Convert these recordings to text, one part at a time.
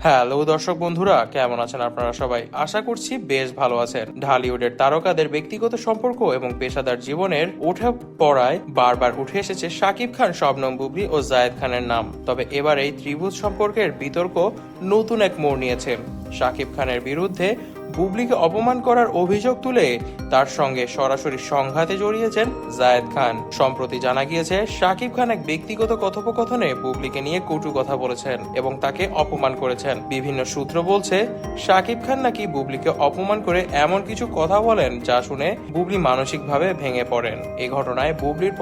Hello দর্শক বন্ধুরা, কেমন আছেন আপনারা সবাই? আশা করছি বেশ ভালো আছেন। ঢালিউডের তারকাদের ব্যক্তিগত সম্পর্ক এবং পেশাদার জীবনের ওঠা পড়ায় বারবার উঠে এসেছে শাকিব খান, শবনম বুবলি ও জায়েদ খানের নাম। তবে এবার এই ত্রিভুজ সম্পর্কের বিতর্ক নতুন এক মোড় নিয়েছে। শাকিব খানের বিরুদ্ধে বুবলিকে অপমান করার অভিযোগ তুলে তার সঙ্গে সরাসরি সংঘাতে জড়িয়েছেন জায়েদ খান। সম্প্রতি জানা গিয়েছে শাকিব খান এক ব্যক্তিগত কথোপকথনে বুবলিকে নিয়ে কটু কথা বলেছেন এবং তাকে অপমান করেছেন। বিভিন্ন সূত্র বলছে শাকিব খান নাকি বুবলিকে অপমান করে এমন কিছু কথা বলেন যা শুনে বুবলি মানসিকভাবে ভেঙে পড়েন। এই ঘটনায় বুবলির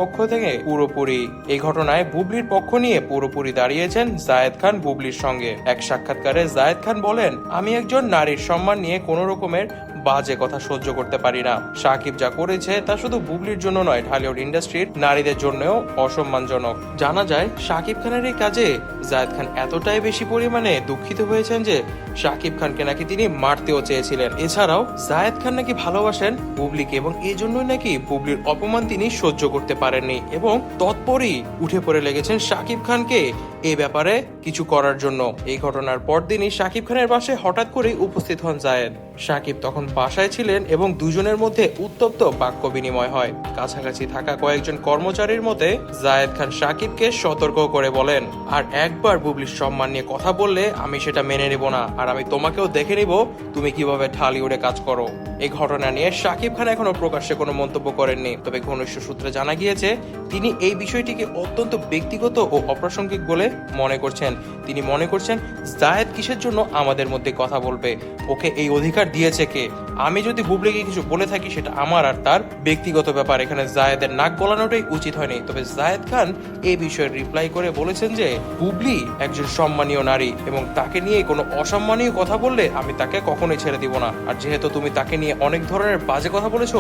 পক্ষ নিয়ে পুরোপুরি দাঁড়িয়েছেন জায়েদ খান বুবলির সঙ্গে। এক সাক্ষাৎকারে জায়েদ খান বলেন, আমি একজন নারীর সম্মান নিয়ে কোনো রকমের বাজে কথা সহ্য করতে পারি না। শাকিব যা করেছে তা শুধু বুবলির জন্য নয়, ঢালিউড ইন্ডাস্ট্রির নারীদের জন্যও অসম্মানজনক। জানা যায় শাকিব খানের এই কাজে জায়েদ খান এতটাই বেশি পরিমাণে দুঃখিত হয়েছেন যে শাকিব খানকে নাকি তিনি মারতেও চেয়েছিলেন। এছাড়াও জায়েদ খান নাকি ভালোবাসেন বুবলিকে এবং এই জন্যই নাকি বুবলির অপমান তিনি সহ্য করতে পারেননি এবং তৎপরই উঠে পড়ে লেগেছেন শাকিব খানকে এই ব্যাপারে কিছু করার জন্য। এই ঘটনার পরদিনই শাকিব খানের বাসায় হঠাৎ করেই উপস্থিত হন জায়েদ। শাকিব তখন বাসায় ছিলেন এবং দুজনের মধ্যে উত্তপ্ত বাক্য বিনিময় হয়। কাছাকাছি থাকা কয়েকজন কর্মচারীর মতে জায়েদ খান শাকিবকে সতর্ক করে বলেন, আর একবার বুবলির সম্মান নিয়ে কথা বললে আমি সেটা মেনে নেব না, আর আমি তোমাকেও দেখে নিব তুমি কিভাবে ঢালিউডে কাজ করো। এই ঘটনা নিয়ে শাকিব খান এখনো প্রকাশ্যে কোনো মন্তব্য করেননি। তবে ঘনিষ্ঠ সূত্রে জানা গিয়েছে তিনি এই বিষয়টিকে অত্যন্ত ব্যক্তিগত ও অপ্রাসঙ্গিক বলে মনে করছেন। তিনি মনে করছেন জায়েদ কিসের জন্য আমাদের মধ্যে কথা বলবে, ওকে এই অধিকার দিয়েছে কে? আমি যদি বুবলিকে কিছু বলে থাকি সেটা আমার আর তার ব্যক্তিগত ব্যাপার, এখানে জায়েদের নাক গলানোটাই উচিত হয়নি। তবে জায়েদ খান এই বিষয়ে রিপ্লাই করে বলেছেন যে বুবলি একজন সম্মানীয় নারী এবং তাকে নিয়ে কোনো অসম্মানীয় কথা বললে আমি তাকে কখনোই ছেড়ে দিব না, আর যেহেতু তুমি তাকে নিয়ে অনেক ধরনের বাজে কথা বলেছো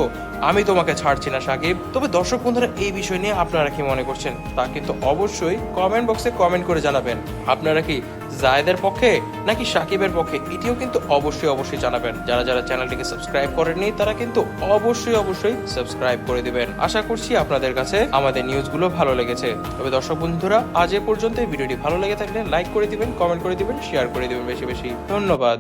আমি তোমাকে ছাড়ছি না শাকিব। তবে দর্শক বন্ধুরা, এই বিষয় নিয়ে আপনারা কি মনে করছেন তা কিন্তু অবশ্যই কমেন্ট বক্সে কমেন্ট করে জানাবেন। আপনারা কি জায়েদের পক্ষে নাকি শাকিবের পক্ষে, এটিও কিন্তু অবশ্যই জানাবেন। যারা চ্যানেলটিকে সাবস্ক্রাইব করেননি তারা কিন্তু অবশ্যই সাবস্ক্রাইব করে দিবেন। আশা করছি আপনাদের কাছে আমাদের নিউজগুলো ভালো লেগেছে। তবে দর্শক বন্ধুরা, আজ এ পর্যন্ত। ভিডিওটি ভালো লেগে থাকলে লাইক করে দিবেন, কমেন্ট করে দিবেন, শেয়ার করে দিবেন বেশি বেশি। ধন্যবাদ।